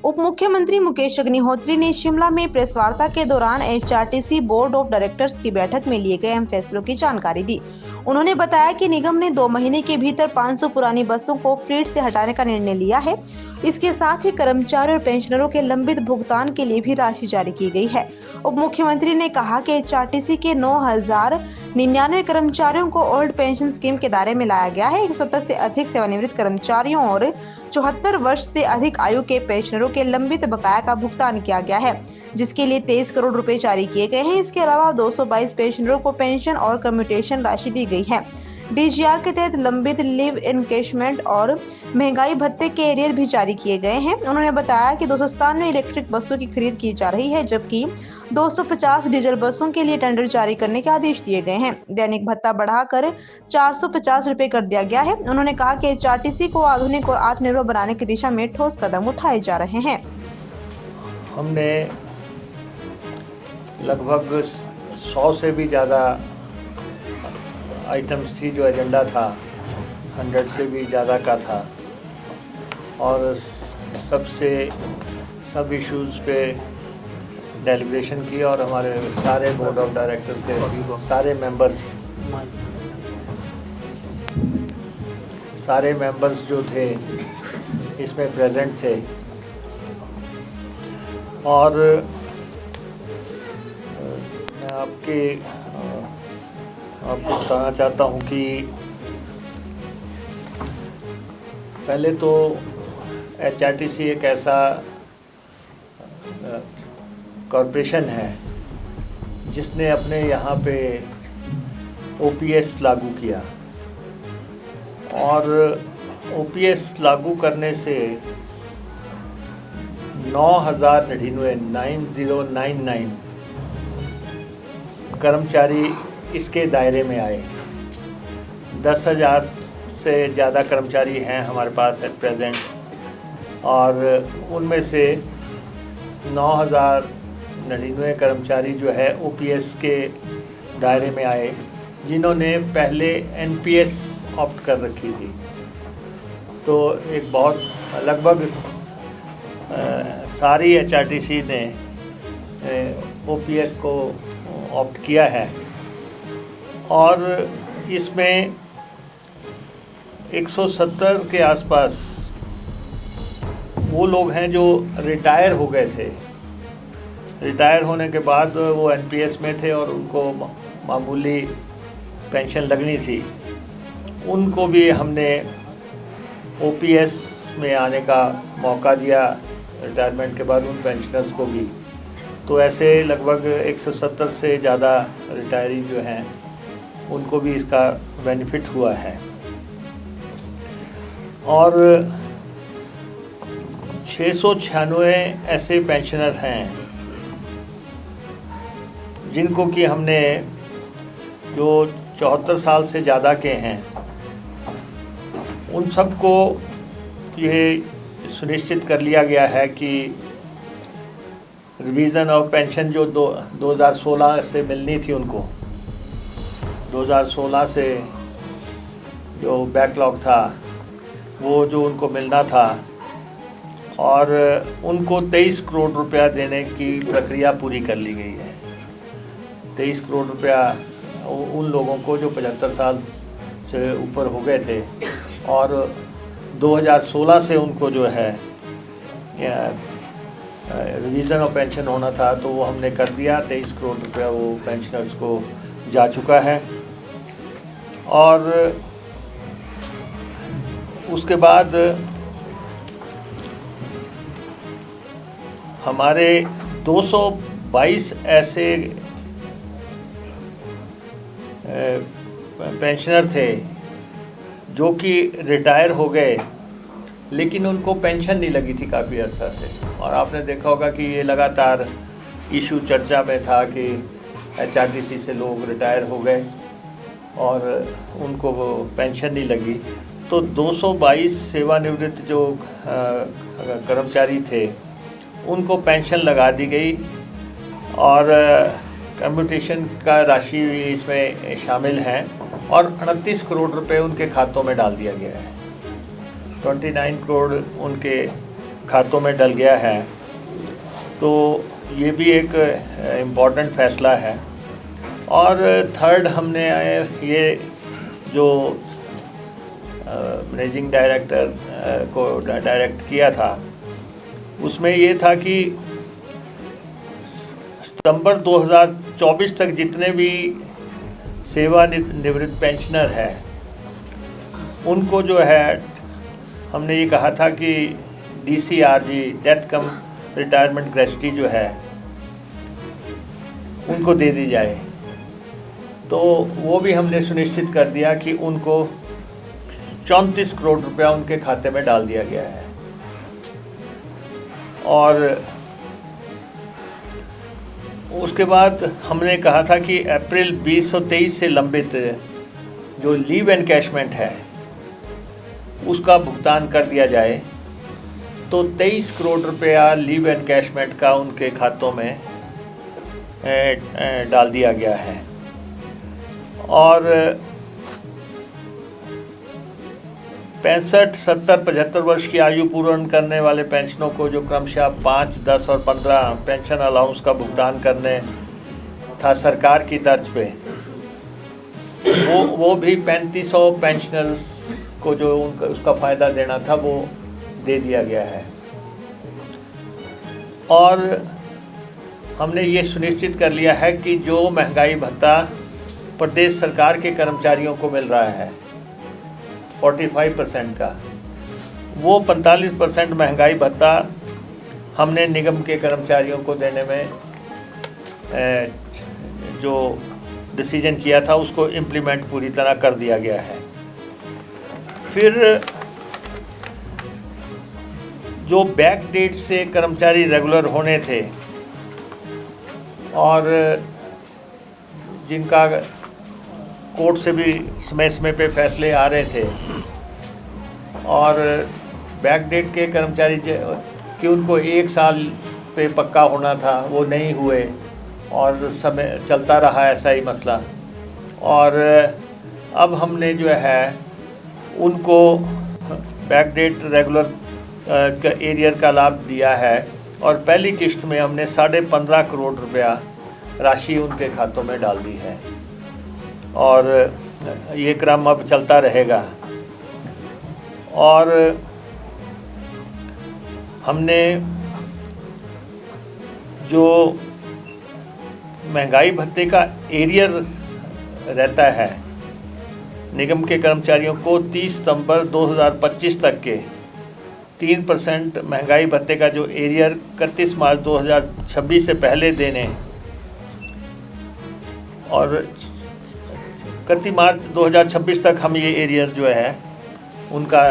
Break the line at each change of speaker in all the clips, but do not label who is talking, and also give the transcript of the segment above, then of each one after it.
उप मुख्यमंत्री मुकेश अग्निहोत्री ने शिमला में प्रेस वार्ता के दौरान एचआरटीसी बोर्ड ऑफ डायरेक्टर्स की बैठक में लिए गए अहम फैसलों की जानकारी दी। उन्होंने बताया कि निगम ने 2 महीने के भीतर 500 पुरानी बसों को फ्लीट से हटाने का निर्णय लिया है। इसके साथ ही कर्मचारियों और पेंशनरों के लंबित भुगतान के लिए भी राशि जारी की गई है। उप मुख्यमंत्री ने कहा कि एचआरटीसी के 9,099 कर्मचारियों को ओल्ड पेंशन स्कीम के दायरे में लाया गया है। 170 से अधिक सेवानिवृत्त कर्मचारियों और 74 वर्ष से अधिक आयु के पेंशनरों के लंबित बकाया का भुगतान किया गया है, जिसके लिए 23 करोड़ रुपए जारी किए गए हैं। इसके अलावा 222 पेंशनरों को पेंशन और कम्यूटेशन राशि दी गई है। डीजीआर के तहत लंबित लिव इनकेशमेंट और महंगाई भत्ते के एरियर भी जारी किए गए हैं। उन्होंने बताया कि 297 इलेक्ट्रिक बसों की खरीद की जा रही है, जबकि 250 डीजल बसों के लिए टेंडर जारी करने के आदेश दिए गए हैं। दैनिक भत्ता बढ़ाकर 450 रुपए कर दिया गया है। उन्होंने कहा कि एचआरटीसी को आधुनिक और आत्मनिर्भर बनाने की दिशा में ठोस कदम उठाए जा रहे हैं।
हमने लगभग 100 से भी ज़्यादा आइटम्स थी, जो एजेंडा था 100 से भी ज़्यादा का था, और सब इश्यूज़ पे डेलिब्रेशन की और हमारे सारे बोर्ड ऑफ डायरेक्टर्स के सारे मेंबर्स जो थे इसमें प्रेजेंट थे। और मैं आपको बताना चाहता हूँ कि पहले तो एचआरटीसी एक ऐसा कॉरपोरेशन है जिसने अपने यहाँ पे ओपीएस लागू किया, और ओपीएस लागू करने से 9,099 कर्मचारी इसके दायरे में आए। 10,000 से ज़्यादा कर्मचारी हैं हमारे पास एट प्रेजेंट, और उनमें से 9,099 कर्मचारी जो है ओपीएस के दायरे में आए, जिन्होंने पहले एनपीएस ऑप्ट कर रखी थी। तो एक बहुत लगभग सारी एचआरटीसी ने ओपीएस को ऑप्ट किया है, और इसमें 170 के आसपास वो लोग हैं जो रिटायर हो गए थे। रिटायर होने के बाद वो एनपीएस में थे और उनको मामूली पेंशन लगनी थी, उनको भी हमने ओपीएस में आने का मौका दिया रिटायरमेंट के बाद, उन पेंशनर्स को भी। तो ऐसे लगभग 170 से ज़्यादा रिटायरी जो हैं उनको भी इसका बेनिफिट हुआ है। और 696 ऐसे पेंशनर हैं जिनको कि हमने, जो 74 साल से ज़्यादा के हैं, उन सबको ये सुनिश्चित कर लिया गया है कि रिवीज़न ऑफ पेंशन जो 2016 से मिलनी थी उनको, 2016 से जो बैकलॉग था वो जो उनको मिलना था, और उनको 23 करोड़ रुपया देने की प्रक्रिया पूरी कर ली गई है। 23 करोड़ रुपया उन लोगों को जो 75 साल से ऊपर हो गए थे, और 2016 से उनको जो है रिवीज़न ऑफ पेंशन होना था, तो वो हमने कर दिया। 23 करोड़ रुपया वो पेंशनर्स को जा चुका है। और उसके बाद हमारे 222 ऐसे पेंशनर थे जो कि रिटायर हो गए, लेकिन उनको पेंशन नहीं लगी थी काफ़ी अर्सा से। और आपने देखा होगा कि ये लगातार इशू चर्चा में था कि एचआरटीसी से लोग रिटायर हो गए और उनको वो पेंशन नहीं लगी। तो 222 सेवानिवृत्त जो कर्मचारी थे उनको पेंशन लगा दी गई, और कम्यूटेशन का राशि इसमें शामिल है, और 38 करोड़ रुपए उनके खातों में डाल दिया गया है। 29 करोड़ उनके खातों में डल गया है। तो ये भी एक इम्पॉर्टेंट फैसला है। और थर्ड, हमने ये जो मैनेजिंग डायरेक्टर को डायरेक्ट किया था, उसमें ये था कि सितंबर 2024 तक जितने भी सेवानिवृत्त पेंशनर हैं, उनको जो है हमने ये कहा था कि DCRG, डेथ कम रिटायरमेंट ग्रेच्युटी जो है, उनको दे दी जाए। तो वो भी हमने सुनिश्चित कर दिया कि उनको 34 करोड़ रुपया उनके खाते में डाल दिया गया है। और उसके बाद हमने कहा था कि अप्रैल 2023 से लंबित जो लीव एनकैशमेंट है, उसका भुगतान कर दिया जाए। तो 23 करोड़ रुपया लीव एनकैशमेंट का उनके खातों में डाल दिया गया है। और 65, 70, 75 वर्ष की आयु पूर्ण करने वाले पेंशनों को जो क्रमशः 5, 10 और 15 पेंशन अलाउंस का भुगतान करने था सरकार की तर्ज पे, वो भी 3500 पेंशनर्स को जो उसका फ़ायदा देना था, वो दे दिया गया है। और हमने ये सुनिश्चित कर लिया है कि जो महंगाई भत्ता प्रदेश सरकार के कर्मचारियों को मिल रहा है 45% का, वो 45% महंगाई भत्ता हमने निगम के कर्मचारियों को देने में जो डिसीजन किया था, उसको इम्प्लीमेंट पूरी तरह कर दिया गया है। फिर जो बैक डेट से कर्मचारी रेगुलर होने थे और जिनका कोर्ट से भी समय समय पे फैसले आ रहे थे, और बैक डेट के कर्मचारी कि उनको 1 साल पे पक्का होना था, वो नहीं हुए और समय चलता रहा ऐसा ही मसला। और अब हमने जो है उनको बैक डेट रेगुलर एरियर का लाभ दिया है, और पहली किश्त में हमने 15.5 करोड़ रुपया राशि उनके खातों में डाल दी है। और ये क्रम अब चलता रहेगा। और हमने जो महंगाई भत्ते का एरियर रहता है निगम के कर्मचारियों को 30 सितंबर 2025 तक के 3% महंगाई भत्ते का जो एरियर 31 मार्च 2026 से पहले देने, और 31 मार्च 2026 तक हम ये एरियर जो है उनका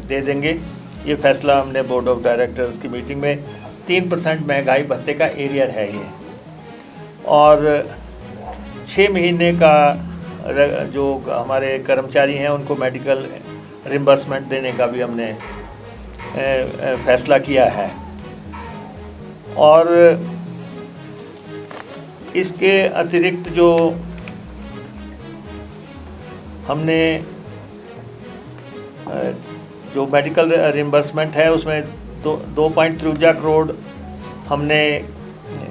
दे देंगे। ये फैसला हमने बोर्ड ऑफ डायरेक्टर्स की मीटिंग में 3% महंगाई भत्ते का एरियर है ये। और 6 महीने का जो हमारे कर्मचारी हैं उनको मेडिकल रिम्बर्समेंट देने का भी हमने फैसला किया है। और इसके अतिरिक्त जो हमने जो मेडिकल रिम्बर्समेंट है उसमें 2.53 करोड़ हमने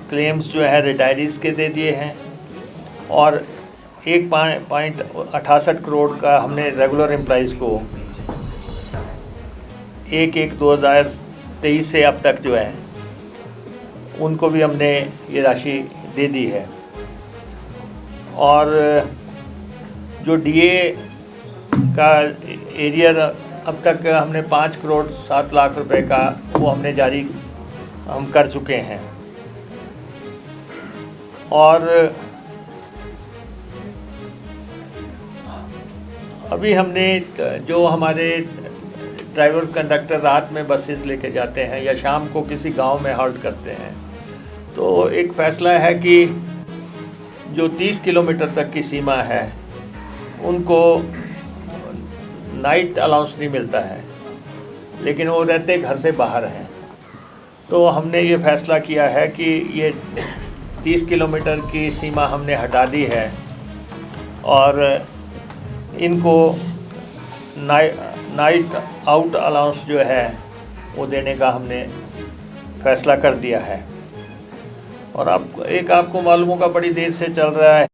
क्लेम्स जो है रिटायरीज़ के दे दिए हैं, और 1.68 करोड़ का हमने रेगुलर एम्प्लॉइज़ को 1/1/2023 से अब तक जो है उनको भी हमने ये राशि दे दी है। और जो DA का एरियर अब तक हमने 5 करोड़ 7 लाख रुपए का वो हमने जारी हम कर चुके हैं। और अभी हमने जो हमारे ड्राइवर कंडक्टर रात में बसेस लेके जाते हैं या शाम को किसी गांव में हॉल्ट करते हैं, तो एक फ़ैसला है कि जो 30 किलोमीटर तक की सीमा है उनको नाइट अलाउंस नहीं मिलता है, लेकिन वो रहते घर से बाहर हैं। तो हमने ये फ़ैसला किया है कि ये 30 किलोमीटर की सीमा हमने हटा दी है, और इनको नाइट आउट अलाउंस जो है वो देने का हमने फैसला कर दिया है। और आपको मालूम होगा बड़ी देर से चल रहा है